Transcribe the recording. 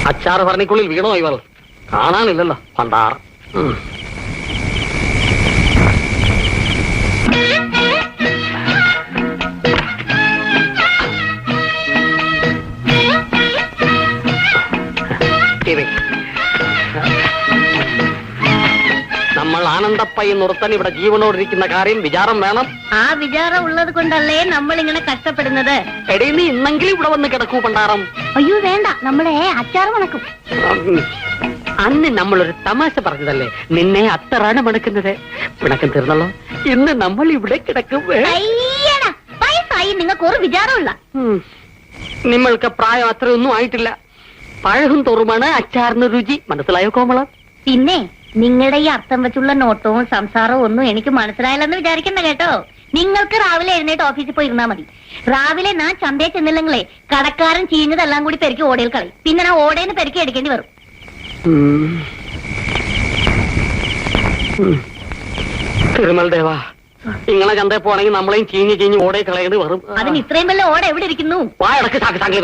അച്ചാറ് ഭരണിക്കുള്ളിൽ വീണോ ഇവൾ? കാണാനില്ലല്ലോ പണ്ടാർ. നമ്മൾ ആനന്ദപ്പയ്യ നിർത്തൻ ഇവിടെ ജീവനോടിരിക്കുന്ന കാര്യം വിചാരം വേണം. ആ വിചാരം ഉള്ളത് കൊണ്ടല്ലേ നമ്മൾ ഇങ്ങനെ കഷ്ടപ്പെടുന്നത്. എടീ, നീ ഇന്നെങ്കിലും ഇവിടെ വന്ന് കിടക്കൂ പണ്ടാറം. അയ്യോ വേണ്ട, നമ്മളെ അച്ചാറ് മണക്കും. അന്ന് നമ്മളൊരു തമാശ പറഞ്ഞതല്ലേ, നിന്നെ അത്തറാണ് മണക്കുന്നത്. പിണക്കം തീർന്നല്ലോ, ഇന്ന് നമ്മൾ ഇവിടെ കിടക്കും. വയസ്സായി നിങ്ങൾക്ക് ഒരു വിചാരമില്ല. നിങ്ങൾക്ക് പ്രായം അത്രയൊന്നും ആയിട്ടില്ല. പഴകും തോറുമാണ് അച്ചാറിന് രുചി. മനസ്സിലായോ കോമളം? പിന്നെ നിങ്ങളുടെ ഈ അർത്ഥം വെച്ചുള്ള നോട്ടവും സംസാരവും ഒന്നും എനിക്ക് മനസ്സിലായില്ലെന്ന് വിചാരിക്കണ്ട കേട്ടോ. നിങ്ങൾക്ക് രാവിലെ എഴുന്നേറ്റ് ഓഫീസിൽ പോയി ഇരുന്നാ മതി. രാവിലെ ഞാൻ ചന്തയിൽ ചെന്നില്ലെങ്കിലേ കടക്കാരൻ ചീഞ്ഞതെല്ലാം കൂടി പെരുക്കി ഓടയിൽ കളയും. പിന്നെ ഞാൻ ഓടേന്ന് പെരുക്കി എടുക്കേണ്ടി വരും. തിരുമൽ ദേവാ, ഇങ്ങളെ ചന്തയിൽ പോണെങ്കിൽ നമ്മളെയും ചീഞ്ഞ് ചീഞ്ഞ് ഓടയിൽ കളയേണ്ടി വരും. അതിന് ഇത്രയും വലിയ ഓട എവിടെ ഇരിക്കുന്നു? വായടക്ക് സാക്കി സാക്കി.